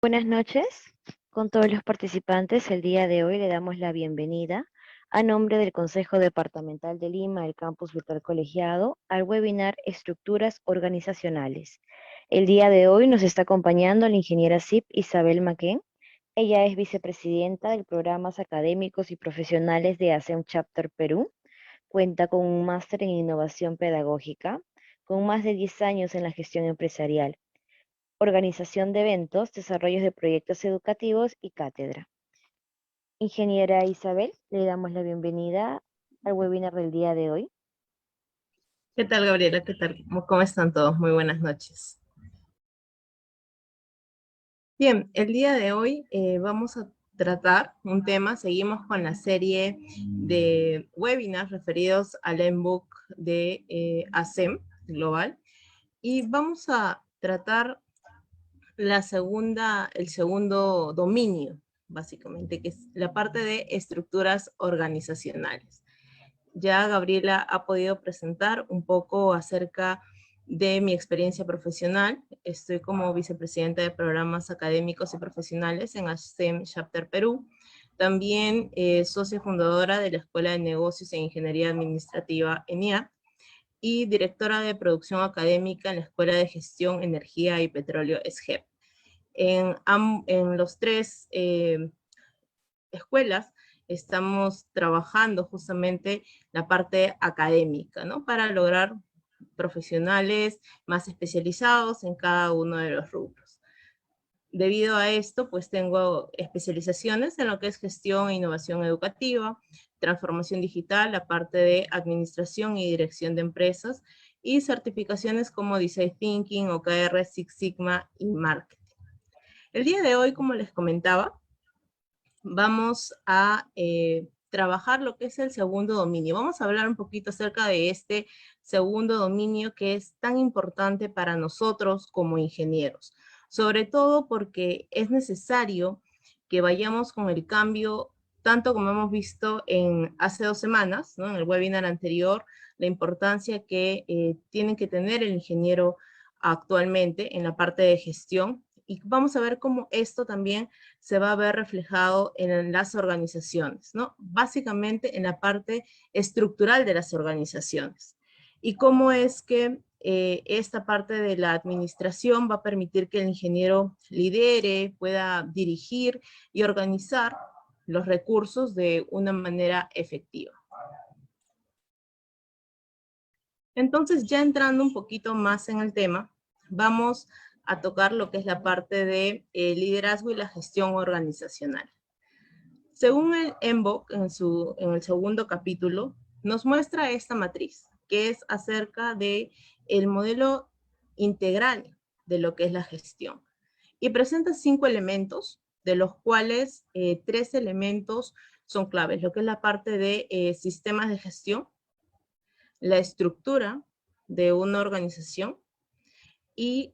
Buenas noches con todos los participantes. El día de hoy le damos la bienvenida a nombre del Consejo Departamental de Lima, el Campus Virtual Colegiado, al webinar Estructuras Organizacionales. El día de hoy nos está acompañando la ingeniera CIP Isabel Maquén. Ella es vicepresidenta del Programas Académicos y Profesionales de ASEM Chapter Perú. Cuenta con un máster en innovación pedagógica, con más de 10 años en la gestión empresarial, organización de eventos, desarrollos de proyectos educativos y cátedra. Ingeniera Isabel, le damos la bienvenida al webinar del día de hoy. ¿Qué tal, Gabriela? ¿Qué tal? ¿Cómo están todos? Muy buenas noches. Bien, el día de hoy vamos a tratar un tema, seguimos con la serie de webinars referidos al Handbook de ASEM Global, y vamos a tratar el segundo dominio, básicamente, que es la parte de estructuras organizacionales. Ya Gabriela ha podido presentar un poco acerca de mi experiencia profesional. Estoy como vicepresidenta de programas académicos y profesionales en ASEM Chapter Perú. También socia fundadora de la Escuela de Negocios e Ingeniería Administrativa ENIA y directora de producción académica en la Escuela de Gestión, Energía y Petróleo SGEP. En los tres escuelas estamos trabajando justamente la parte académica, ¿no? Para lograr profesionales más especializados en cada uno de los rubros. Debido a esto, pues tengo especializaciones en lo que es gestión e innovación educativa, transformación digital, la parte de administración y dirección de empresas, y certificaciones como Design Thinking, OKR, Six Sigma y Marketing. El día de hoy, como les comentaba, vamos a trabajar lo que es el segundo dominio. Vamos a hablar un poquito acerca de este segundo dominio que es tan importante para nosotros como ingenieros, sobre todo porque es necesario que vayamos con el cambio, tanto como hemos visto hace 2 semanas, ¿no? En el webinar anterior, la importancia que tiene que tener el ingeniero actualmente en la parte de gestión, y vamos a ver cómo esto también se va a ver reflejado en las organizaciones, ¿no? Básicamente en la parte estructural de las organizaciones. Y cómo es que esta parte de la administración va a permitir que el ingeniero lidere, pueda dirigir y organizar los recursos de una manera efectiva. Entonces, ya entrando un poquito más en el tema, vamos a tocar lo que es la parte de liderazgo y la gestión organizacional. Según el Handbook, en el segundo capítulo, nos muestra esta matriz, que es acerca de el modelo integral de lo que es la gestión. Y presenta 5 elementos, de los cuales 3 elementos son claves, lo que es la parte de sistemas de gestión, la estructura de una organización y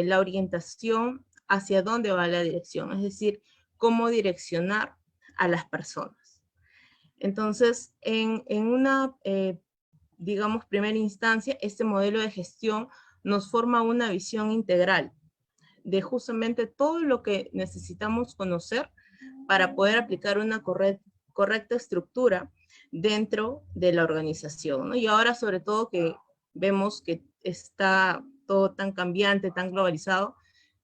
la orientación hacia dónde va la dirección, es decir, cómo direccionar a las personas. Entonces, en una, digamos, primera instancia, este modelo de gestión nos forma una visión integral de justamente todo lo que necesitamos conocer para poder aplicar una correcta estructura dentro de la organización, ¿no? Y ahora, sobre todo, que vemos que está todo tan cambiante, tan globalizado,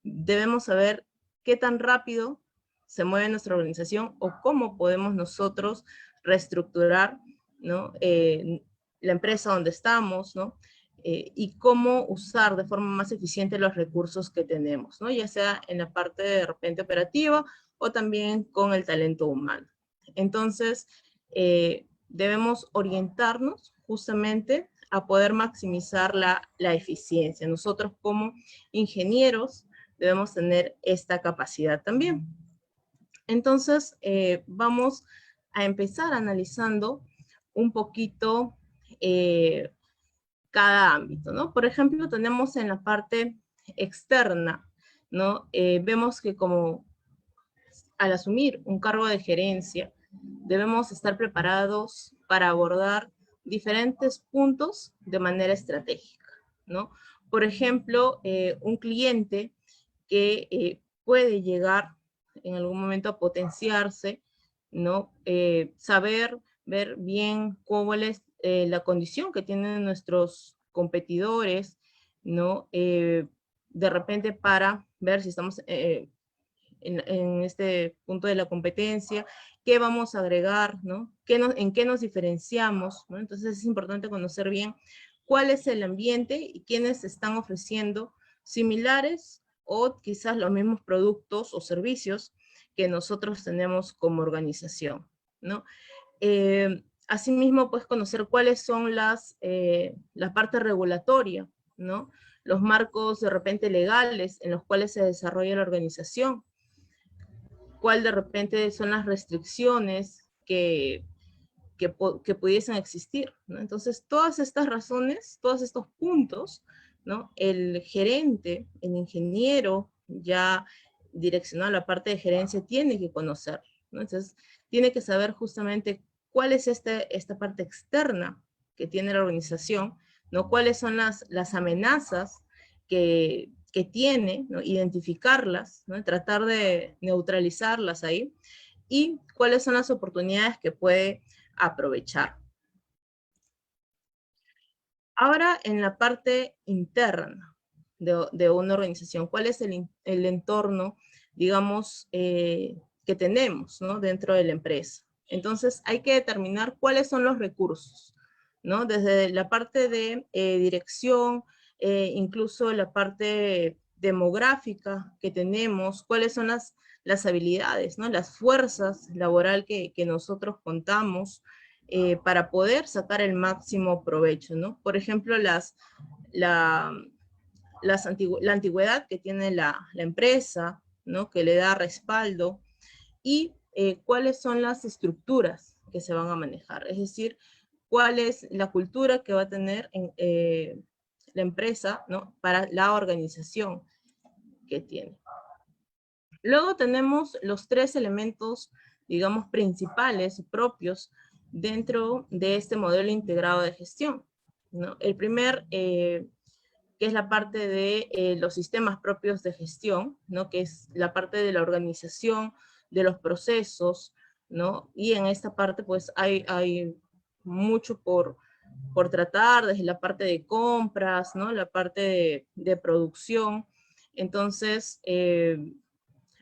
debemos saber qué tan rápido se mueve nuestra organización o cómo podemos nosotros reestructurar, ¿no? La empresa donde estamos, ¿no? Y cómo usar de forma más eficiente los recursos que tenemos, ¿no? Ya sea en la parte de repente operativa o también con el talento humano. Entonces, debemos orientarnos justamente a poder maximizar la eficiencia. Nosotros como ingenieros debemos tener esta capacidad también. Entonces, vamos a empezar analizando un poquito cada ámbito, ¿no? Por ejemplo, tenemos en la parte externa, ¿no? Vemos que como al asumir un cargo de gerencia, debemos estar preparados para abordar diferentes puntos de manera estratégica, ¿no? Por ejemplo, un cliente que puede llegar en algún momento a potenciarse, ¿no? Saber, ver bien cuál es la condición que tienen nuestros competidores, ¿no? De repente para ver si estamos en este punto de la competencia, qué vamos a agregar, ¿no? En qué nos diferenciamos, ¿no? Entonces es importante conocer bien cuál es el ambiente y quiénes están ofreciendo similares o quizás los mismos productos o servicios que nosotros tenemos como organización, ¿no? Asimismo, pues conocer cuáles son la parte regulatoria, ¿no? Los marcos de repente legales en los cuales se desarrolla la organización, cuál de repente son las restricciones que pudiesen existir, ¿no? Entonces, todas estas razones, todos estos puntos, ¿no? El gerente, el ingeniero, ya direccionado a la parte de gerencia, tiene que conocer, ¿no? Entonces, tiene que saber justamente cuál es esta parte externa que tiene la organización, ¿no? Cuáles son las amenazas que tiene, ¿no? Identificarlas, ¿no? Tratar de neutralizarlas ahí, y cuáles son las oportunidades que puede aprovechar. Ahora, en la parte interna de una organización, ¿cuál es el entorno, digamos, que tenemos, ¿no? Dentro de la empresa? Entonces, hay que determinar cuáles son los recursos, ¿no? Desde la parte de dirección, incluso la parte demográfica que tenemos, cuáles son las habilidades, ¿no? Las fuerzas laboral que nosotros contamos, para poder sacar el máximo provecho, ¿no? Por ejemplo, la antigüedad que tiene la empresa, ¿no? Que le da respaldo, y cuáles son las estructuras que se van a manejar, es decir, cuál es la cultura que va a tener la empresa, ¿no? Para la organización que tiene. Luego tenemos los tres elementos, digamos, principales, propios, dentro de este modelo integrado de gestión, ¿no? El primer, que es la parte de los sistemas propios de gestión, ¿no? Que es la parte de la organización, de los procesos, ¿no? Y en esta parte, pues, hay mucho por tratar, desde la parte de compras, ¿no? La parte de producción. Entonces,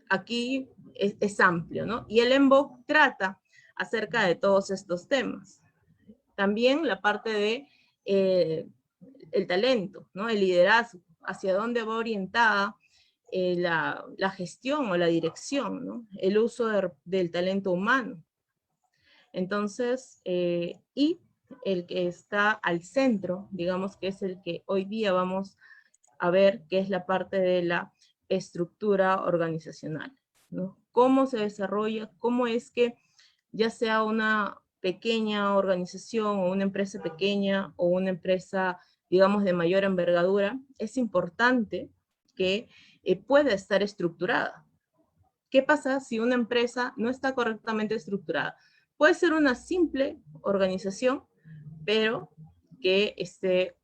aquí es amplio, ¿no? Y el EMBOK trata acerca de todos estos temas. También la parte de el talento, ¿no? El liderazgo, hacia dónde va orientada la gestión o la dirección, ¿no? El uso del talento humano. Entonces, y el que está al centro, digamos que es el que hoy día vamos a ver, que es la parte de la estructura organizacional, ¿no? Cómo se desarrolla, cómo es que ya sea una pequeña organización o una empresa pequeña o una empresa, digamos, de mayor envergadura, es importante que pueda estar estructurada. ¿Qué pasa si una empresa no está correctamente estructurada? Puede ser una simple organización, pero que esté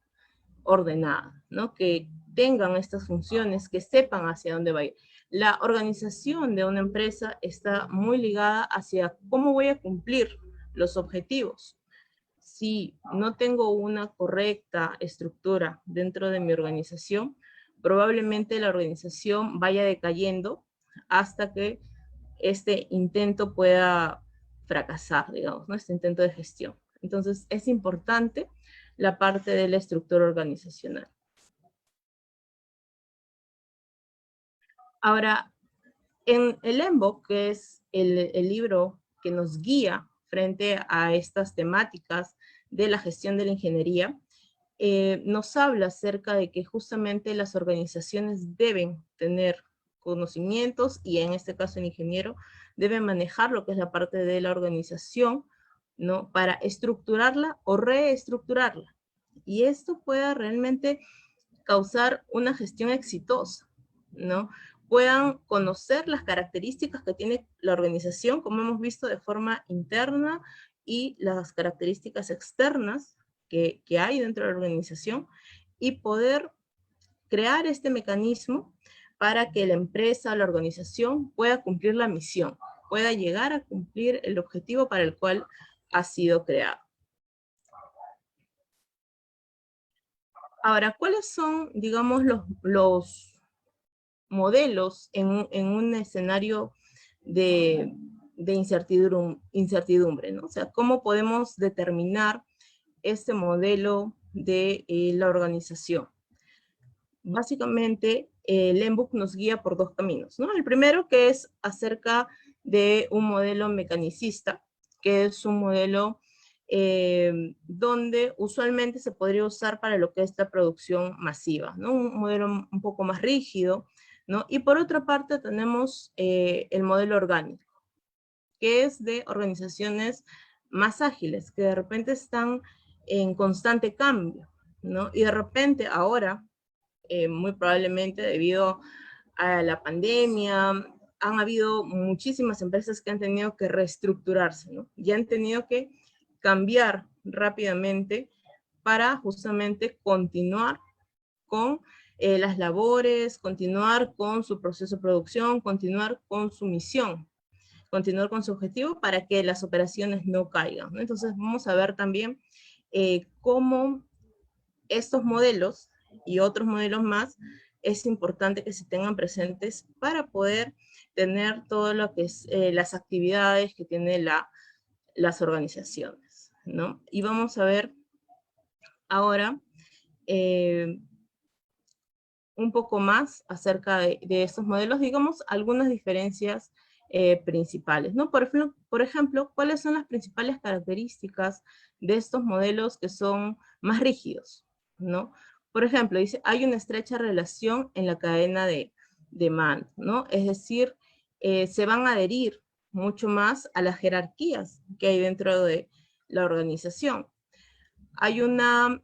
ordenada, ¿no? Que tengan estas funciones, que sepan hacia dónde va a ir. La organización de una empresa está muy ligada hacia cómo voy a cumplir los objetivos. Si no tengo una correcta estructura dentro de mi organización, probablemente la organización vaya decayendo hasta que este intento pueda fracasar, digamos, ¿no? Este intento de gestión. Entonces, es importante la parte de la estructura organizacional. Ahora, en el EMBOK, que es el libro que nos guía frente a estas temáticas de la gestión de la ingeniería, nos habla acerca de que justamente las organizaciones deben tener conocimientos, y en este caso el ingeniero debe manejar lo que es la parte de la organización, ¿no? Para estructurarla o reestructurarla. Y esto pueda realmente causar una gestión exitosa, ¿no? Puedan conocer las características que tiene la organización, como hemos visto, de forma interna, y las características externas que hay dentro de la organización, y poder crear este mecanismo para que la empresa o la organización pueda cumplir la misión, pueda llegar a cumplir el objetivo para el cual ha sido creado. Ahora, ¿cuáles son, digamos, los modelos en un escenario de incertidumbre, ¿no? O sea, ¿cómo podemos determinar este modelo de la organización? Básicamente, el Handbook nos guía por dos caminos, ¿no? El primero, que es acerca de un modelo mecanicista, que es un modelo donde usualmente se podría usar para lo que es la producción masiva, ¿no? Un modelo un poco más rígido, ¿no? Y por otra parte tenemos el modelo orgánico, que es de organizaciones más ágiles, que de repente están en constante cambio, ¿no? Y de repente ahora, muy probablemente debido a la pandemia, han habido muchísimas empresas que han tenido que reestructurarse, ¿no? Y han tenido que cambiar rápidamente para justamente continuar con las labores, continuar con su proceso de producción, continuar con su misión, continuar con su objetivo para que las operaciones no caigan, ¿no? Entonces vamos a ver también cómo estos modelos y otros modelos más es importante que se tengan presentes para poder tener todo lo que es las actividades que tienen las organizaciones, ¿no? Y vamos a ver ahora un poco más acerca de estos modelos, digamos, algunas diferencias principales, ¿no? Por ejemplo, ¿cuáles son las principales características de estos modelos que son más rígidos, ¿no? Por ejemplo, dice, hay una estrecha relación en la cadena de mando, ¿no? Es decir, se van a adherir mucho más a las jerarquías que hay dentro de la organización. Hay una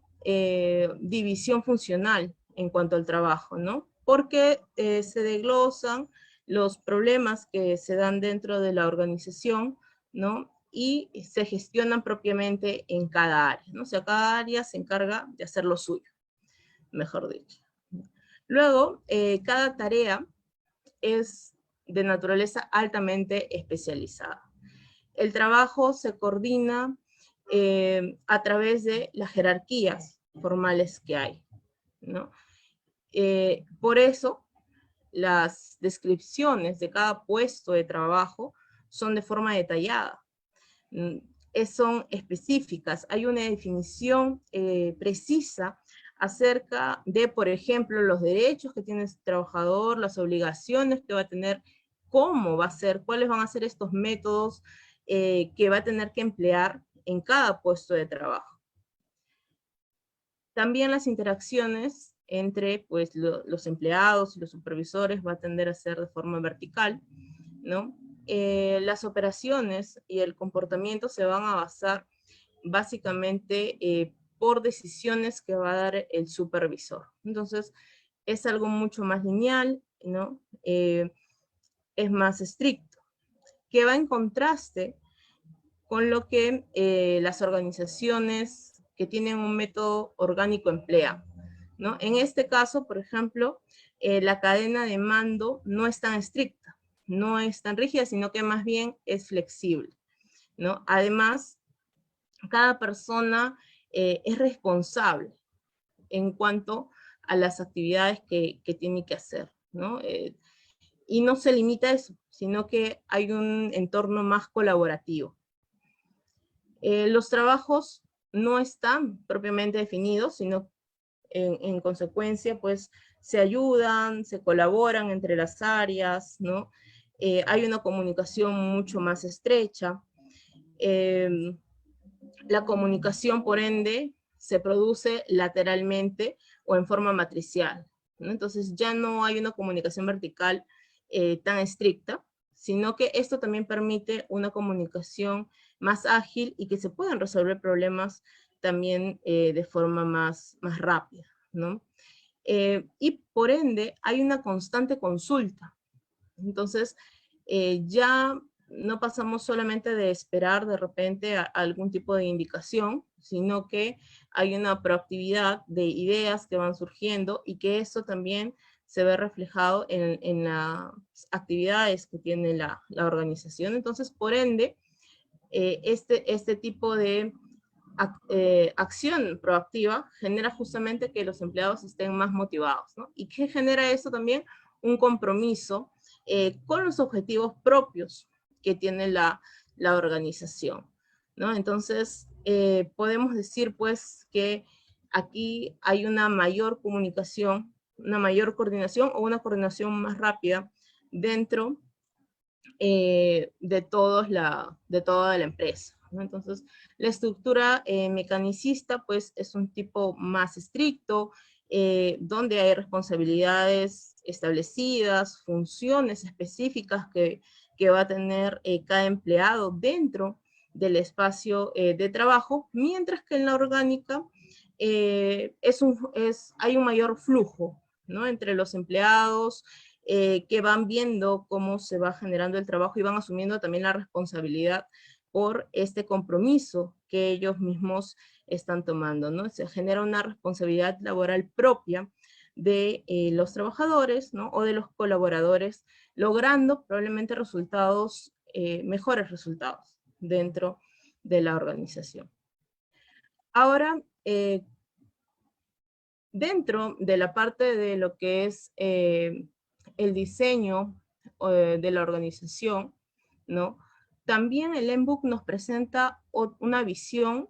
división funcional en cuanto al trabajo, ¿no? Porque se desglosan los problemas que se dan dentro de la organización, ¿no? Y se gestionan propiamente en cada área, ¿no? O sea, cada área se encarga de hacer lo suyo, mejor dicho. Luego, cada tarea es de naturaleza altamente especializada. El trabajo se coordina a través de las jerarquías formales que hay, ¿no? Por eso, las descripciones de cada puesto de trabajo son de forma detallada, son específicas, hay una definición precisa acerca de, por ejemplo, los derechos que tiene el trabajador, las obligaciones que va a tener, cómo va a ser, cuáles van a ser estos métodos que va a tener que emplear en cada puesto de trabajo. También las interacciones entre pues, los empleados y los supervisores va a tender a ser de forma vertical, ¿no? Las operaciones y el comportamiento se van a basar básicamente por decisiones que va a dar el supervisor. Entonces, es algo mucho más lineal, ¿no? Es más estricto, que va en contraste con lo que las organizaciones que tienen un método orgánico emplean, ¿no? En este caso, por ejemplo, la cadena de mando no es tan estricta, no es tan rígida, sino que más bien es flexible, ¿no? Además, cada persona es responsable en cuanto a las actividades que tiene que hacer, ¿no? Y no se limita a eso, sino que hay un entorno más colaborativo. Los trabajos no están propiamente definidos, sino en consecuencia, pues, se ayudan, se colaboran entre las áreas, ¿no? Hay una comunicación mucho más estrecha. La comunicación, por ende, se produce lateralmente o en forma matricial, ¿no? Entonces ya no hay una comunicación vertical tan estricta, sino que esto también permite una comunicación más ágil y que se puedan resolver problemas también de forma más rápida, ¿no? Y por ende hay una constante consulta. Entonces ya no pasamos solamente de esperar de repente a algún tipo de indicación, sino que hay una proactividad de ideas que van surgiendo y que eso también se ve reflejado en las actividades que tiene la organización. Entonces, por ende, este tipo de acción proactiva genera justamente que los empleados estén más motivados, ¿no? ¿Y qué genera eso también? Un compromiso con los objetivos propios que tiene la organización, ¿no? Entonces, podemos decir pues que aquí hay una mayor comunicación, una mayor coordinación o una coordinación más rápida dentro de toda la empresa, ¿no? Entonces, la estructura mecanicista, pues, es un tipo más estricto, donde hay responsabilidades establecidas, funciones específicas que va a tener cada empleado dentro del espacio de trabajo, mientras que en la orgánica hay un mayor flujo, ¿no? Entre los empleados, que van viendo cómo se va generando el trabajo y van asumiendo también la responsabilidad por este compromiso que ellos mismos están tomando, ¿no? Se genera una responsabilidad laboral propia de los trabajadores, ¿no? O de los colaboradores, logrando probablemente resultados, mejores resultados dentro de la organización. Ahora, dentro de la parte de lo que es el diseño de la organización, ¿no? También el Handbook nos presenta una visión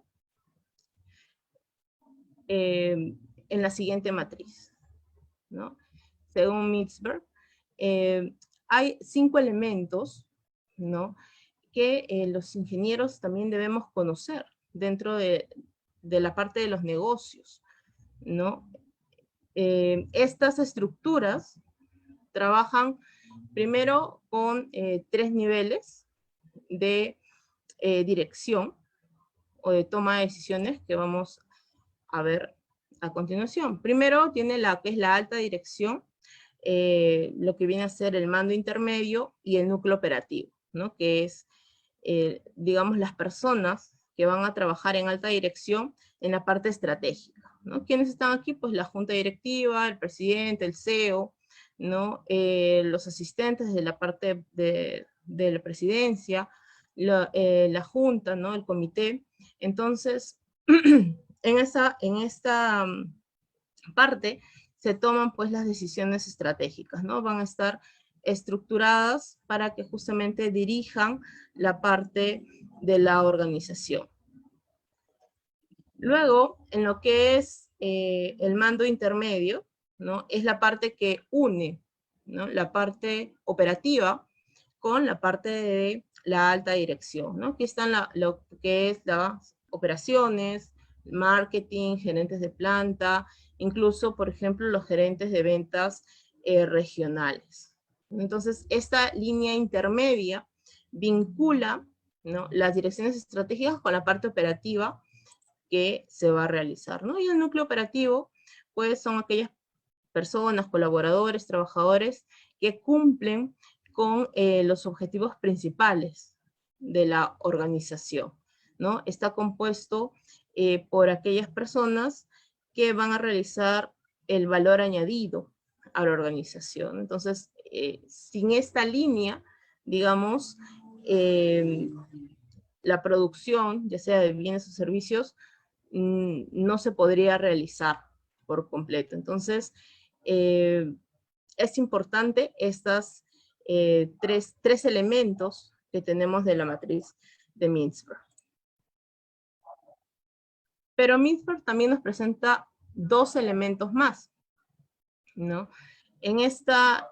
en la siguiente matriz, ¿no? Según Mitzberg, hay 5 elementos, ¿no? Que los ingenieros también debemos conocer dentro de la parte de los negocios, ¿no? Estas estructuras trabajan primero con 3 niveles de dirección o de toma de decisiones que vamos a ver a continuación. Primero tiene la que es la alta dirección, lo que viene a ser el mando intermedio y el núcleo operativo, ¿no? Que es, digamos, las personas que van a trabajar en alta dirección en la parte estratégica, ¿no? ¿Quiénes están aquí? Pues la junta directiva, el presidente, el CEO, ¿no? Los asistentes de la parte de la presidencia, la junta, ¿no? El comité. Entonces, en esta parte se toman pues las decisiones estratégicas, ¿no? Van a estar estructuradas para que justamente dirijan la parte de la organización. Luego, en lo que es el mando intermedio, ¿no? Es la parte que une, ¿no? La parte operativa con la parte de la alta dirección, ¿no? Aquí están lo que es las operaciones, marketing, gerentes de planta, incluso, por ejemplo, los gerentes de ventas regionales. Entonces, esta línea intermedia vincula, ¿no? Las direcciones estratégicas con la parte operativa que se va a realizar, ¿no? Y el núcleo operativo, pues son aquellas personas, colaboradores, trabajadores que cumplen con los objetivos principales de la organización, ¿no? Está compuesto por aquellas personas que van a realizar el valor añadido a la organización. Entonces, sin esta línea, digamos, la producción, ya sea de bienes o servicios, no se podría realizar por completo. Entonces, es importante estas tres elementos que tenemos de la matriz de Mintzberg. Pero Mintzberg también nos presenta 2 elementos más, ¿no? En estos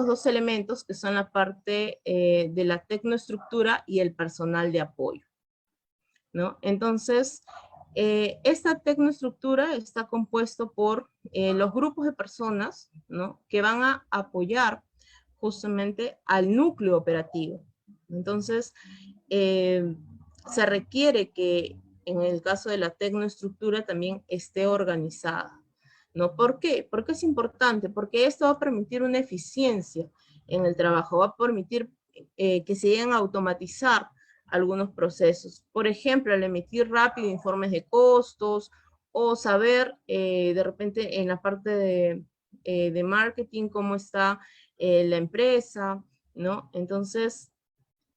2 elementos que son la parte de la tecnoestructura y el personal de apoyo, ¿no? Entonces, esta tecnoestructura está compuesto por los grupos de personas, ¿no? Que van a apoyar justamente al núcleo operativo. Entonces, se requiere que en el caso de la tecnoestructura también esté organizada, ¿no? ¿Por qué? Porque es importante, porque esto va a permitir una eficiencia en el trabajo, va a permitir que se lleguen a automatizar algunos procesos. Por ejemplo, al emitir rápido informes de costos o saber de repente en la parte de marketing cómo está la empresa, ¿no? Entonces,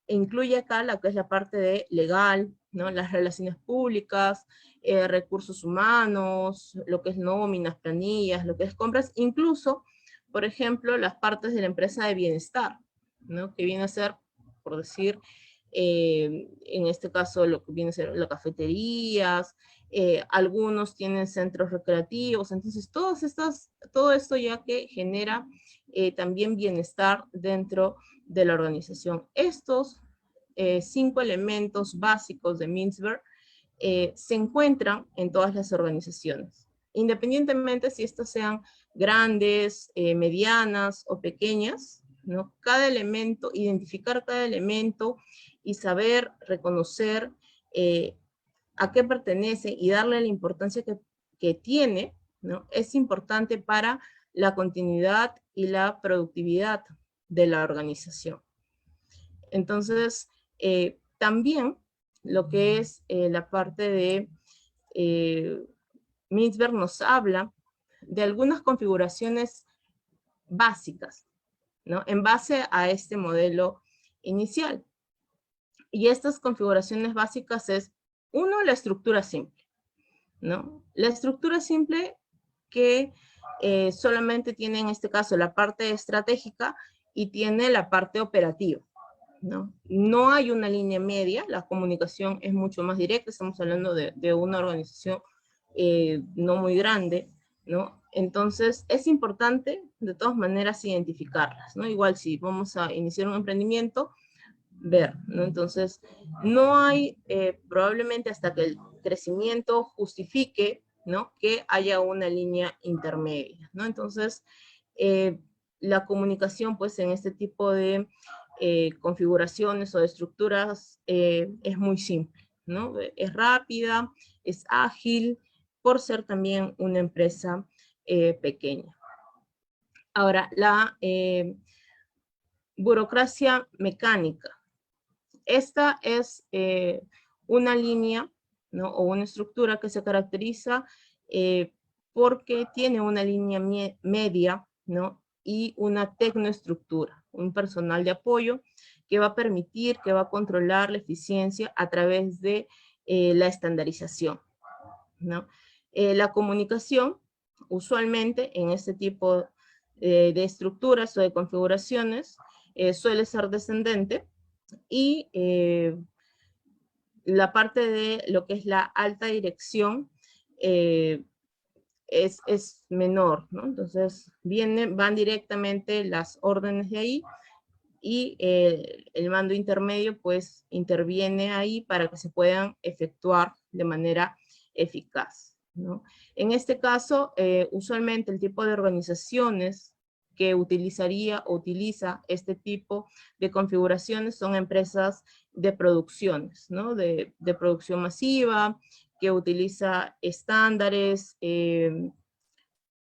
incluye acá lo que es la parte de legal, ¿no? Las relaciones públicas, recursos humanos, lo que es nóminas, planillas, lo que es compras, incluso, por ejemplo, las partes de la empresa de bienestar, ¿no? Que viene a ser, por decir, en este caso lo que viene a ser las cafeterías, algunos tienen centros recreativos, entonces todo esto ya que genera también bienestar dentro de la organización. Estos 5 elementos básicos de Mintzberg se encuentran en todas las organizaciones, independientemente si estas sean grandes, medianas o pequeñas, ¿no? Cada elemento, identificar cada elemento y saber reconocer a qué pertenece y darle la importancia que tiene, ¿no? Es importante para la continuidad y la productividad de la organización. Entonces, también lo que es la parte de Mintzberg nos habla de algunas configuraciones básicas, ¿no? En base a este modelo inicial. Y estas configuraciones básicas es, uno, la estructura simple, ¿no? La estructura simple que solamente tiene en este caso la parte estratégica y tiene la parte operativa, ¿no? No hay una línea media, la comunicación es mucho más directa, estamos hablando de una organización no muy grande, ¿no? Entonces es importante de todas maneras identificarlas, ¿no? Igual si vamos a iniciar un emprendimiento, ver, ¿no? Entonces no hay probablemente hasta que el crecimiento justifique, ¿no? Que haya una línea intermedia, ¿no? Entonces la comunicación pues en este tipo de configuraciones o de estructuras es muy simple, ¿no? Es rápida, es ágil, por ser también una empresa pequeña. Ahora, la burocracia mecánica. Esta es una línea, ¿no? O una estructura que se caracteriza porque tiene una línea media, ¿no? Y una tecnoestructura, un personal de apoyo que va a permitir, que va a controlar la eficiencia a través de la estandarización, ¿no? La comunicación, usualmente en este tipo de estructuras o de configuraciones, suele ser descendente y la parte de lo que es la alta dirección es menor, ¿no? Entonces van directamente las órdenes de ahí y el mando intermedio pues interviene ahí para que se puedan efectuar de manera eficaz, ¿no? En este caso, usualmente el tipo de organizaciones que utilizaría o utiliza este tipo de configuraciones son empresas de producciones, ¿no? De producción masiva, que utiliza estándares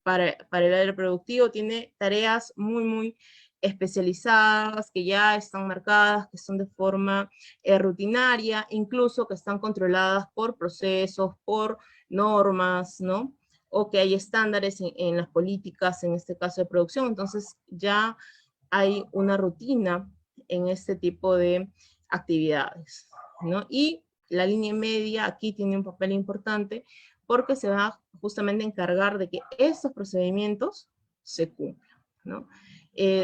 para el área productivo, tiene tareas muy especializadas, que ya están marcadas, que son de forma rutinaria, incluso que están controladas por procesos, por normas, ¿no? O que hay estándares en las políticas, en este caso de producción, entonces ya hay una rutina en este tipo de actividades, ¿no? Y la línea media aquí tiene un papel importante porque se va justamente a encargar de que estos procedimientos se cumplan, ¿no?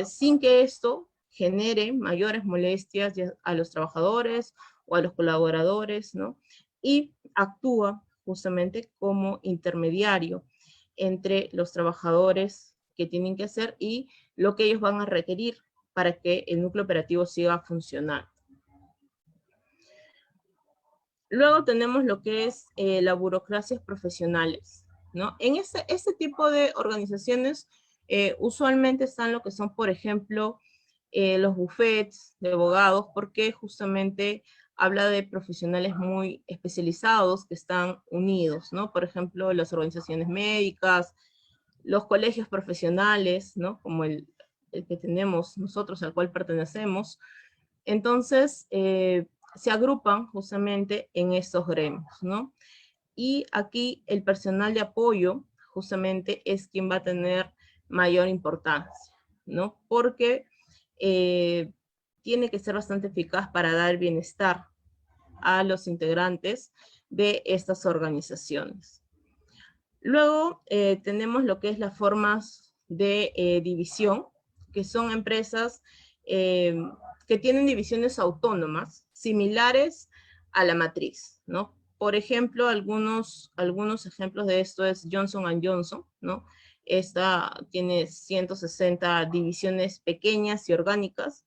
Sin que esto genere mayores molestias a los trabajadores o a los colaboradores, ¿no? Y actúa justamente como intermediario entre los trabajadores que tienen que hacer y lo que ellos van a requerir para que el núcleo operativo siga funcionando. Luego tenemos lo que es las burocracias profesionales, ¿no? En este tipo de organizaciones usualmente están lo que son, por ejemplo, los bufetes de abogados, porque justamente habla de profesionales muy especializados que están unidos, ¿no? Por ejemplo, las organizaciones médicas, los colegios profesionales, ¿no? Como el que tenemos nosotros, al cual pertenecemos. Entonces, se agrupan justamente en estos gremios, ¿no? Y aquí el personal de apoyo justamente es quien va a tener mayor importancia, ¿no? Porque tiene que ser bastante eficaz para dar bienestar a los integrantes de estas organizaciones. Luego tenemos lo que es las formas de división, que son empresas que tienen divisiones autónomas, similares a la matriz, ¿no? Por ejemplo, algunos ejemplos de esto es Johnson & Johnson, ¿no? Esta tiene 160 divisiones pequeñas y orgánicas,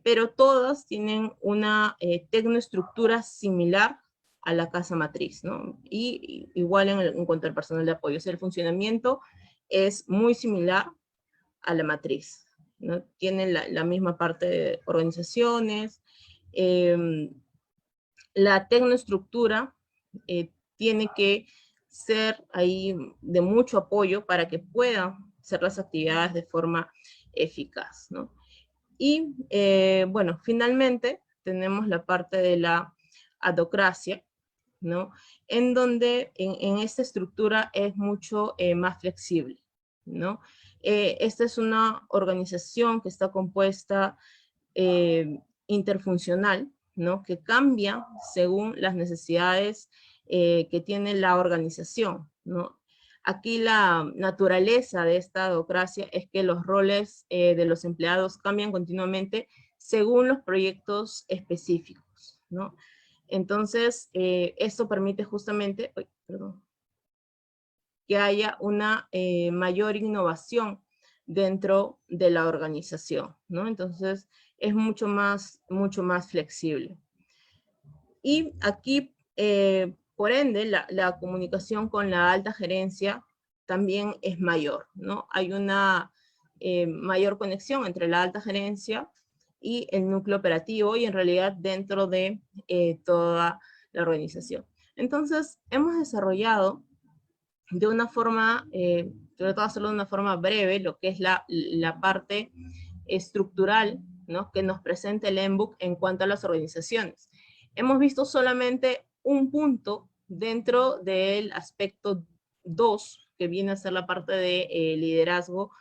pero todas tienen una tecnoestructura similar a la casa matriz, ¿no? Y igual en cuanto al personal de apoyo, o sea, el funcionamiento es muy similar a la matriz, ¿no? Tienen la misma parte de organizaciones, la tecnoestructura tiene que ser ahí de mucho apoyo para que puedan hacer las actividades de forma eficaz, ¿no? Y bueno, finalmente tenemos la parte de la adocracia, ¿no? En donde en esta estructura es mucho más flexible, ¿no? Esta es una organización que está compuesta interfuncional, ¿no? Que cambia según las necesidades que tiene la organización, ¿no? Aquí la naturaleza de esta adocracia es que los roles de los empleados cambian continuamente según los proyectos específicos, ¿no? Entonces, esto permite justamente, que haya una mayor innovación dentro de la organización, ¿no? Entonces, es mucho más flexible. Y aquí, por ende, la comunicación con la alta gerencia también es mayor, ¿no? Hay una mayor conexión entre la alta gerencia y el núcleo operativo, y en realidad dentro de toda la organización. Entonces, hemos desarrollado de una forma, trato de hacerlo de una forma breve, lo que es la parte estructural, ¿no? Que nos presenta el Handbook en cuanto a las organizaciones. Hemos visto solamente un punto dentro del aspecto 2, que viene a ser la parte de liderazgo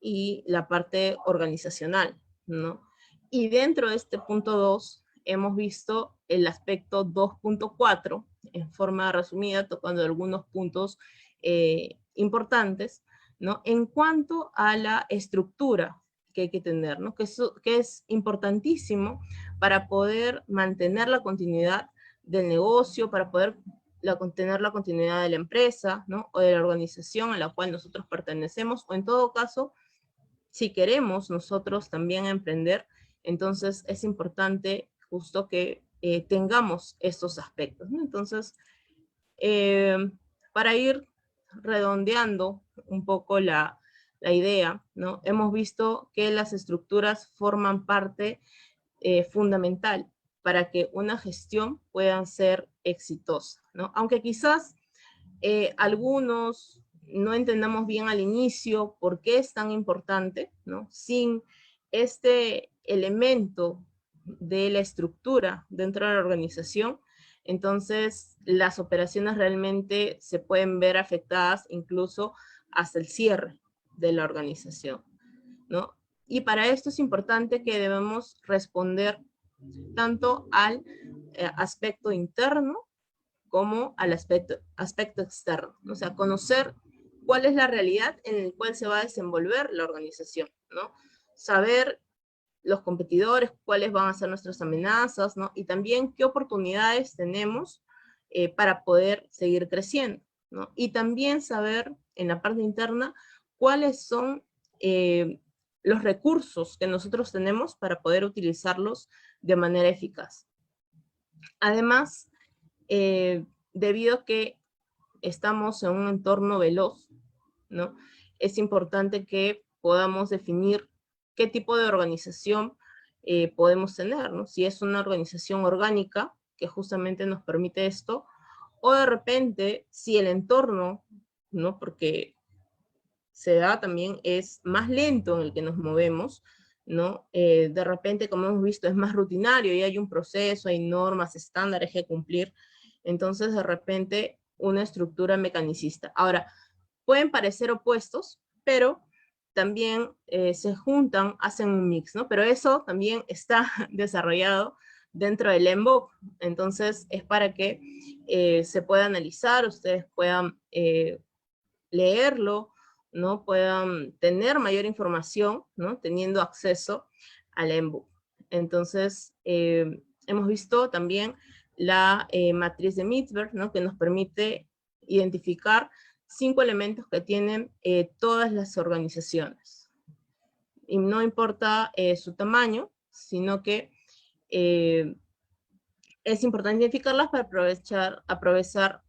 y la parte organizacional, ¿no? Y dentro de este punto 2 hemos visto el aspecto 2.4 en forma resumida, tocando algunos puntos importantes, ¿no? En cuanto a la estructura que hay que tener, ¿no? Que es importantísimo para poder mantener la continuidad del negocio, para poder tener la continuidad de la empresa, ¿no? O de la organización a la cual nosotros pertenecemos, o en todo caso, si queremos nosotros también emprender, entonces es importante justo que tengamos estos aspectos, ¿no? Entonces, para ir redondeando un poco la idea, ¿no? Hemos visto que las estructuras forman parte fundamental para que una gestión pueda ser exitosa, ¿no? Aunque quizás algunos no entendamos bien al inicio por qué es tan importante, ¿no? Sin este elemento de la estructura dentro de la organización, entonces las operaciones realmente se pueden ver afectadas incluso hasta el cierre de la organización, ¿no? Y para esto es importante que debemos responder tanto al aspecto interno como al aspecto externo, ¿no? O sea, conocer cuál es la realidad en la cual se va a desenvolver la organización, ¿no? Saber los competidores, cuáles van a ser nuestras amenazas, ¿no? Y también qué oportunidades tenemos para poder seguir creciendo, ¿no? Y también saber en la parte interna cuáles son los recursos que nosotros tenemos para poder utilizarlos de manera eficaz. Además, debido a que estamos en un entorno veloz, ¿no? Es importante que podamos definir qué tipo de organización podemos tener, ¿no? Si es una organización orgánica, que justamente nos permite esto, o de repente, si el entorno, ¿no? Porque se da también, es más lento en el que nos movemos, ¿no? De repente, como hemos visto, es más rutinario y hay un proceso, hay normas, estándares que cumplir. Entonces, de repente, una estructura mecanicista. Ahora, pueden parecer opuestos, pero también se juntan, hacen un mix, ¿no? Pero eso también está desarrollado dentro del MBOK. Entonces, es para que se pueda analizar, ustedes puedan leerlo, ¿no? Puedan tener mayor información, ¿no? Teniendo acceso al MBOK. Entonces, hemos visto también la matriz de Mittberg, ¿no? Que nos permite identificar 5 elementos que tienen todas las organizaciones. Y no importa su tamaño, sino que es importante identificarlas para aprovechar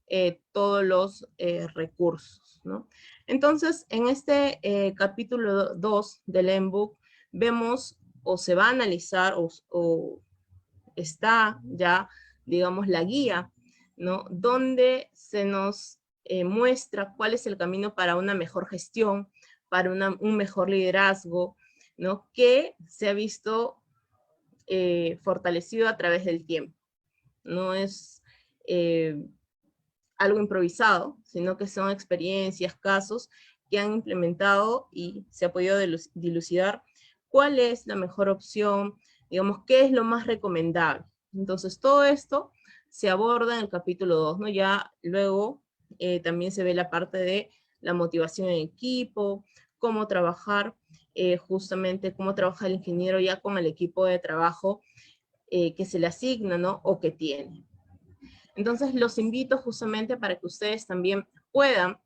todos los recursos, ¿no? Entonces, en este capítulo 2 del MBOK, vemos o se va a analizar o está ya, digamos, la guía, ¿no? Donde se nos muestra cuál es el camino para una mejor gestión, para un mejor liderazgo, ¿no? Que se ha visto fortalecido a través del tiempo. No es algo improvisado, sino que son experiencias, casos que han implementado y se ha podido dilucidar cuál es la mejor opción, digamos, qué es lo más recomendable. Entonces, todo esto se aborda en el capítulo 2, ¿no? Ya luego también se ve la parte de la motivación en equipo, cómo trabajar, justamente cómo trabaja el ingeniero ya con el equipo de trabajo que se le asigna, ¿no? O que tiene. Entonces, los invito justamente para que ustedes también puedan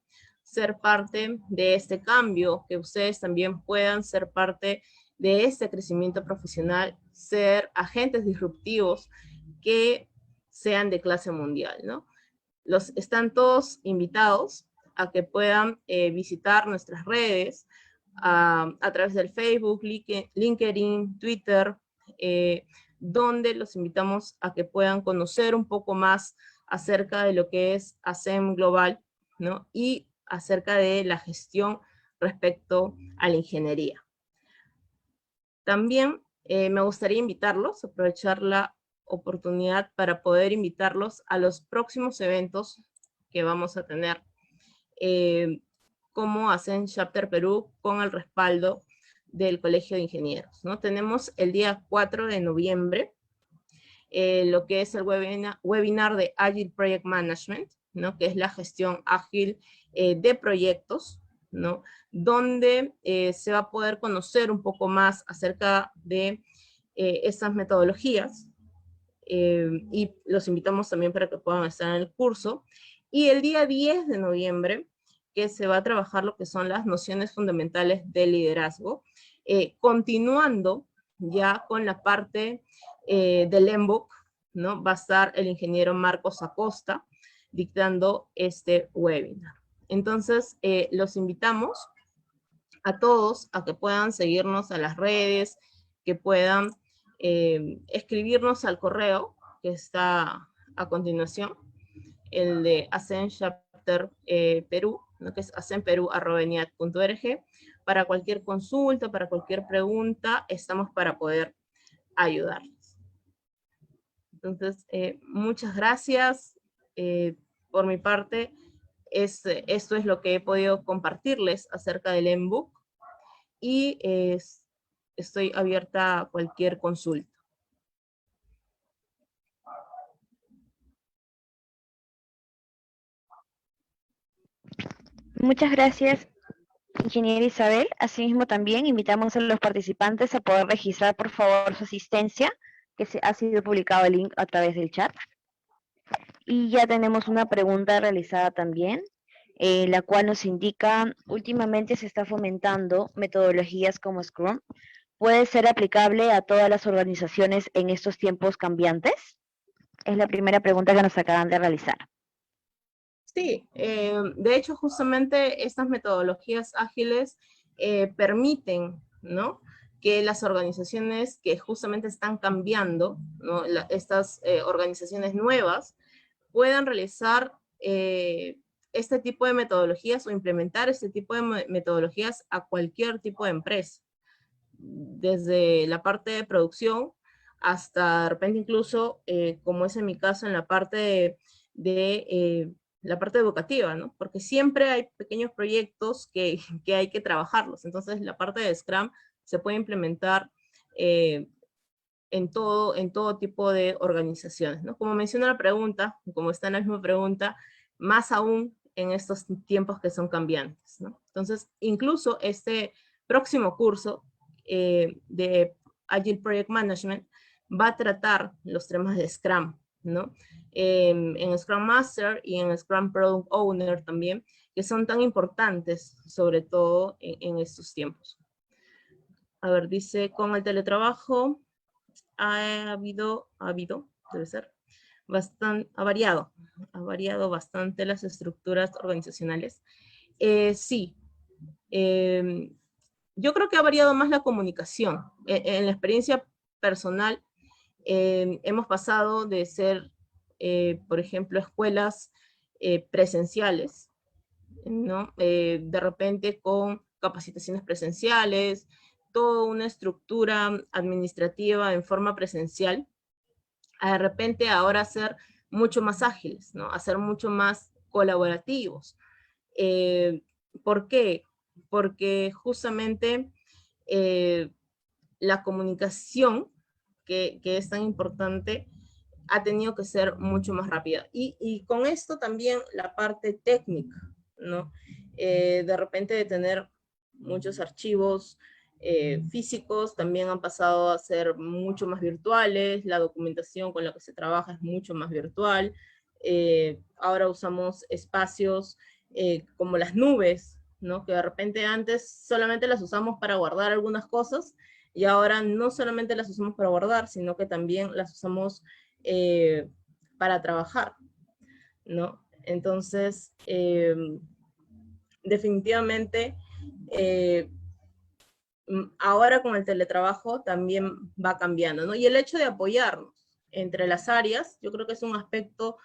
ser parte de este cambio, que ustedes también puedan ser parte de este crecimiento profesional, ser agentes disruptivos que sean de clase mundial, ¿no? Están todos invitados a que puedan visitar nuestras redes a través del Facebook, LinkedIn, Twitter, donde los invitamos a que puedan conocer un poco más acerca de lo que es ASEM Global, ¿no? Y acerca de la gestión respecto a la ingeniería. También me gustaría invitarlos, aprovechar la oportunidad para poder invitarlos a los próximos eventos que vamos a tener, como ASEM Chapter Perú, con el respaldo del Colegio de Ingenieros, ¿no? Tenemos el día 4 de noviembre, lo que es el webinar de Agile Project Management, ¿no? Que es la gestión ágil de proyectos, ¿no? Donde se va a poder conocer un poco más acerca de estas metodologías, y los invitamos también para que puedan estar en el curso. Y el día 10 de noviembre, que se va a trabajar lo que son las nociones fundamentales del liderazgo, continuando ya con la parte del MBOK, ¿no? Va a estar el ingeniero Marcos Acosta dictando este webinar. Entonces, los invitamos a todos a que puedan seguirnos a las redes, que puedan escribirnos al correo que está a continuación, el de ASEM Chapter Perú, ¿no? Que es asemperú@eniat.org. Para cualquier consulta, para cualquier pregunta, estamos para poder ayudarles. Entonces, muchas gracias. Por mi parte, esto es lo que he podido compartirles acerca del MBOK y estoy abierta a cualquier consulta. Muchas gracias, ingeniera Isabel. Asimismo, también invitamos a los participantes a poder registrar, por favor, su asistencia, que ha sido publicado el link a través del chat. Y ya tenemos una pregunta realizada también, la cual nos indica, últimamente se está fomentando metodologías como Scrum. ¿Puede ser aplicable a todas las organizaciones en estos tiempos cambiantes? Es la primera pregunta que nos acaban de realizar. Sí, de hecho justamente estas metodologías ágiles permiten, ¿no?, que las organizaciones que justamente están cambiando, ¿no?, estas organizaciones nuevas, puedan realizar este tipo de metodologías o implementar este tipo de metodologías a cualquier tipo de empresa, desde la parte de producción hasta de repente incluso, como es en mi caso, en la parte de la parte educativa, ¿no? Porque siempre hay pequeños proyectos que hay que trabajarlos. Entonces, la parte de Scrum se puede implementar en todo tipo de organizaciones, ¿no? Como menciona la pregunta, como está en la misma pregunta, más aún en estos tiempos que son cambiantes, ¿no? Entonces, incluso este próximo curso de Agile Project Management va a tratar los temas de Scrum, ¿no? En Scrum Master y en Scrum Product Owner también, que son tan importantes, sobre todo en estos tiempos. A ver, dice, con el teletrabajo ha habido, debe ser, ha variado bastante las estructuras organizacionales. Sí, yo creo que ha variado más la comunicación. En la experiencia personal, hemos pasado de ser, por ejemplo, escuelas presenciales, ¿no? De repente con capacitaciones presenciales, toda una estructura administrativa en forma presencial, a de repente ahora ser mucho más ágiles, ¿no? A ser mucho más colaborativos. ¿Por qué? Porque justamente la comunicación, que es tan importante, ha tenido que ser mucho más rápida. Y con esto también la parte técnica, ¿no? De repente de tener muchos archivos físicos, también han pasado a ser mucho más virtuales, la documentación con la que se trabaja es mucho más virtual, ahora usamos espacios como las nubes, ¿no? Que de repente antes solamente las usamos para guardar algunas cosas, y ahora no solamente las usamos para guardar, sino que también las usamos para trabajar, ¿no? Entonces, definitivamente, ahora con el teletrabajo también va cambiando, ¿no? Y el hecho de apoyarnos entre las áreas, yo creo que es un aspecto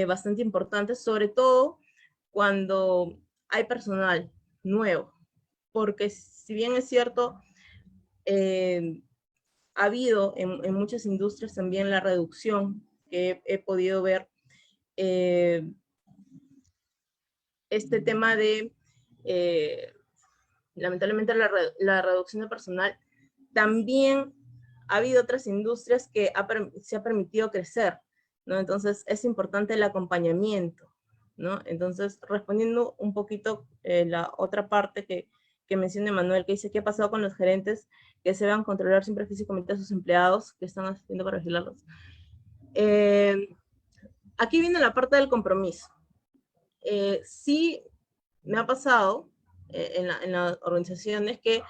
bastante importante, sobre todo cuando hay personal nuevo, porque si bien es cierto, ha habido en muchas industrias también la reducción que he podido ver, este tema de, lamentablemente, la reducción de personal, también ha habido otras industrias que se ha permitido crecer, ¿no? Entonces es importante el acompañamiento, ¿no? Entonces, respondiendo un poquito la otra parte que menciona Manuel, que dice, ¿qué ha pasado con los gerentes que se van a controlar siempre físicamente a sus empleados? ¿Qué están haciendo para vigilarlos? Aquí viene la parte del compromiso. Sí me ha pasado en las organizaciones que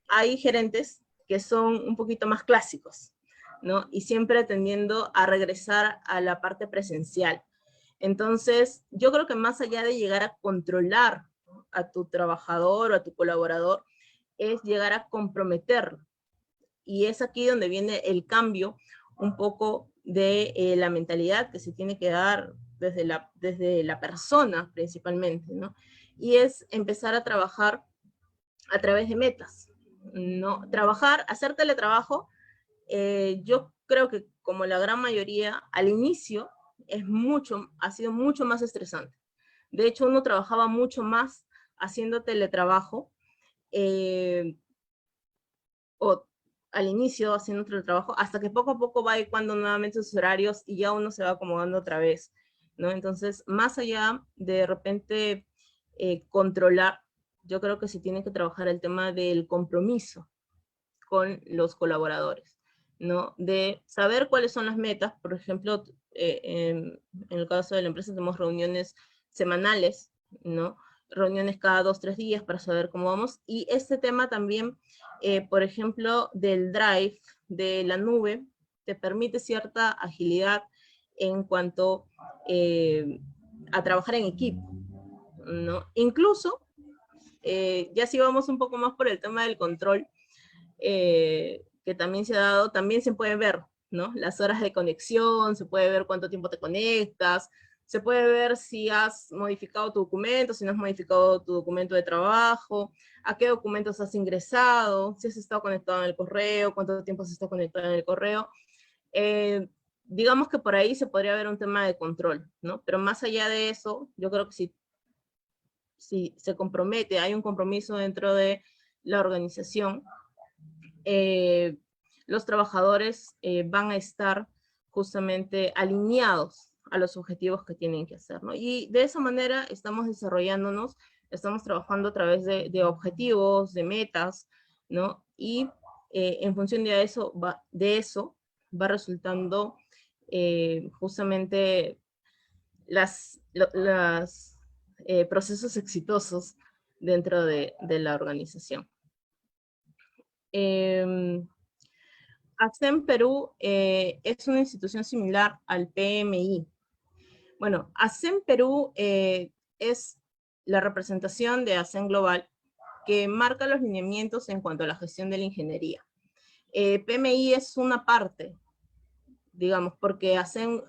hay gerentes que son un poquito más clásicos, ¿no? Y siempre tendiendo a regresar a la parte presencial. Entonces, yo creo que más allá de llegar a controlar a tu trabajador o a tu colaborador, es llegar a comprometerlo. Y es aquí donde viene el cambio un poco de la mentalidad que se tiene que dar desde la persona principalmente, ¿no? Y es empezar a trabajar a través de metas, ¿no? Trabajar, hacer teletrabajo, yo creo que como la gran mayoría, al inicio ha sido mucho más estresante. De hecho, uno trabajaba mucho más haciendo teletrabajo, o al inicio haciendo otro trabajo, hasta que poco a poco va cuando nuevamente sus horarios y ya uno se va acomodando otra vez, ¿no? Entonces, más allá de repente controlar, yo creo que se tiene que trabajar el tema del compromiso con los colaboradores, ¿no? De saber cuáles son las metas, por ejemplo, en el caso de la empresa tenemos reuniones semanales, ¿no? Reuniones cada 2-3 días para saber cómo vamos, y este tema también, por ejemplo, del Drive, de la nube, te permite cierta agilidad en cuanto a trabajar en equipo, ¿no? Incluso, ya si vamos un poco más por el tema del control, que también se ha dado, también se puede ver, ¿no? Las horas de conexión, se puede ver cuánto tiempo te conectas, se puede ver si has modificado tu documento, si no has modificado tu documento de trabajo, a qué documentos has ingresado, si has estado conectado en el correo, cuánto tiempo has estado conectado en el correo. digamos que por ahí se podría ver un tema de control, ¿no? Pero más allá de eso, yo creo que si se compromete, hay un compromiso dentro de la organización, los trabajadores van a estar justamente alineados a los objetivos que tienen que hacer, ¿no? Y de esa manera estamos desarrollándonos, estamos trabajando a través de objetivos, de metas, ¿no? Y en función de eso va resultando justamente los procesos exitosos dentro de la organización. ASEM Perú es una institución similar al PMI. Bueno, ASEM Perú es la representación de ASEM Global que marca los lineamientos en cuanto a la gestión de la ingeniería. PMI es una parte, digamos, porque ASEM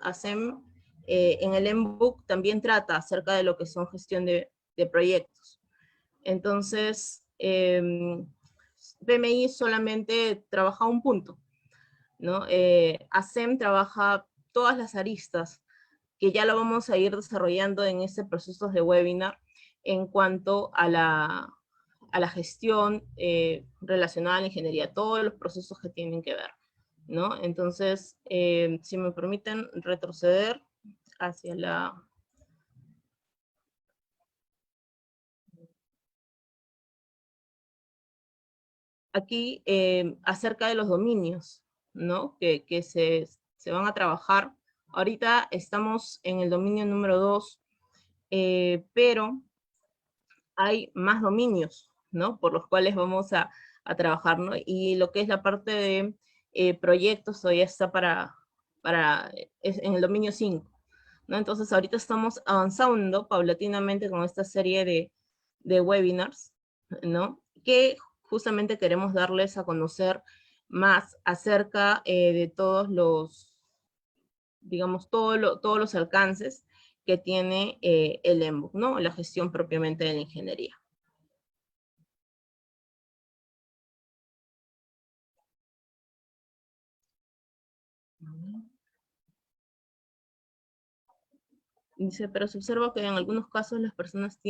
en el MBOK también trata acerca de lo que son gestión de proyectos. Entonces, PMI solamente trabaja un punto, ¿no? ASEM trabaja todas las aristas que ya lo vamos a ir desarrollando en este proceso de webinar en cuanto a la gestión relacionada a la ingeniería, todos los procesos que tienen que ver, ¿no? Entonces, si me permiten retroceder hacia la... Aquí, acerca de los dominios, ¿no? Que se van a trabajar. Ahorita estamos en el dominio número 2, pero hay más dominios, ¿no? Por los cuales vamos a trabajar, ¿no? Y lo que es la parte de proyectos todavía está es en el dominio 5, ¿no? Entonces ahorita estamos avanzando paulatinamente con esta serie de webinars, ¿no? Que justamente queremos darles a conocer más acerca de todos los, digamos, todos los alcances que tiene el MBOK, ¿no? La gestión propiamente de la ingeniería. Dice, pero se observa que en algunos casos las personas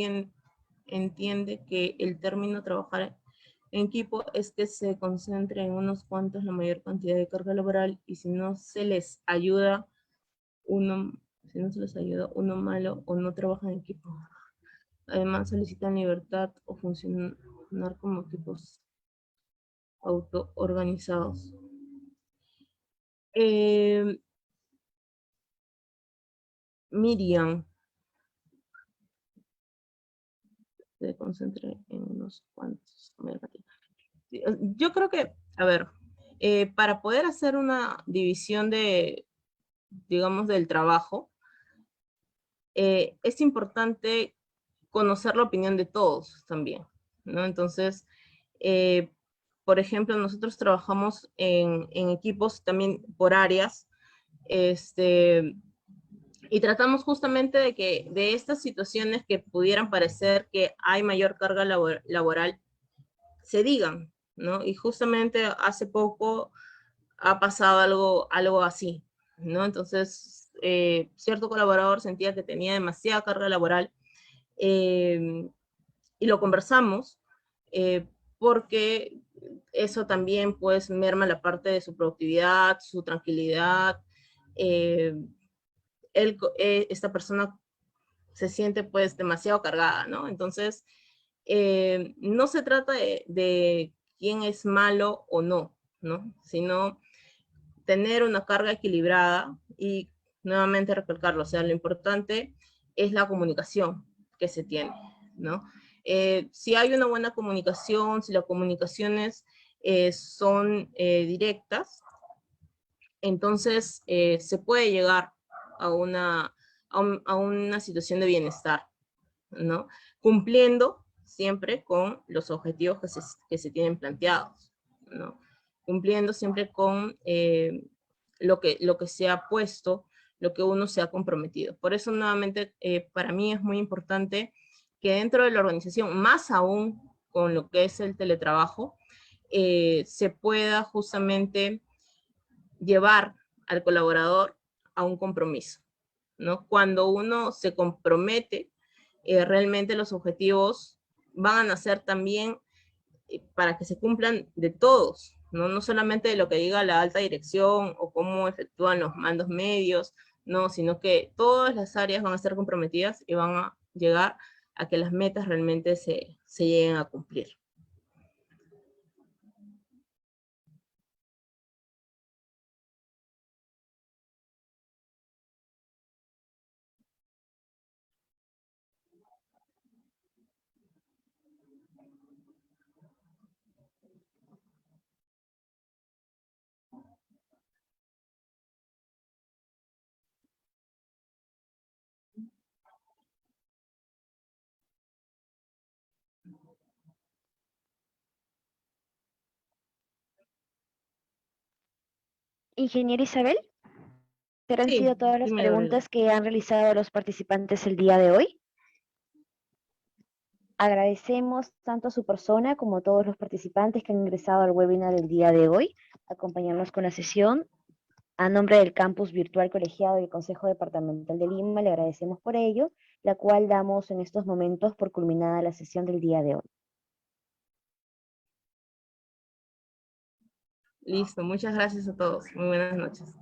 entienden que el término trabajar en equipo es que se concentre en unos cuantos la mayor cantidad de carga laboral y si no se les ayuda uno malo o no trabaja en equipo. Además solicitan libertad o funcionar como equipos autoorganizados. Miriam, se concentre en unos cuantos. Yo creo que, a ver, para poder hacer una división digamos, del trabajo, es importante conocer la opinión de todos también, ¿no? Entonces, por ejemplo, nosotros trabajamos en equipos también por áreas, y tratamos justamente de estas situaciones que pudieran parecer que hay mayor carga laboral, se digan, ¿no? Y justamente hace poco ha pasado algo así, ¿no? Entonces, cierto colaborador sentía que tenía demasiada carga laboral y lo conversamos porque eso también pues merma la parte de su productividad, su tranquilidad. Esta persona se siente pues demasiado cargada, ¿no? Entonces, no se trata de quién es malo o no, ¿no? Sino tener una carga equilibrada y nuevamente recalcarlo, o sea, lo importante es la comunicación que se tiene, ¿no? Si hay una buena comunicación, si las comunicaciones son directas, entonces se puede llegar a una situación de bienestar, ¿no? Cumpliendo siempre con los objetivos que se tienen planteados, ¿no? Cumpliendo siempre con lo que se ha puesto, lo que uno se ha comprometido. Por eso, nuevamente, para mí es muy importante que dentro de la organización, más aún con lo que es el teletrabajo, se pueda justamente llevar al colaborador a un compromiso, ¿no? Cuando uno se compromete, realmente los objetivos van a ser también para que se cumplan de todos, ¿no? No solamente de lo que diga la alta dirección o cómo efectúan los mandos medios, no, sino que todas las áreas van a estar comprometidas y van a llegar a que las metas realmente se lleguen a cumplir. Ingeniera Isabel, ¿estas han Sí, sido todas las dime, Gabriela. preguntas que han realizado los participantes el día de hoy? Agradecemos tanto a su persona como a todos los participantes que han ingresado al webinar del día de hoy, acompañarnos con la sesión. A nombre del Campus Virtual Colegiado y el Consejo Departamental de Lima, le agradecemos por ello, la cual damos en estos momentos por culminada la sesión del día de hoy. Listo, muchas gracias a todos. Muy buenas noches.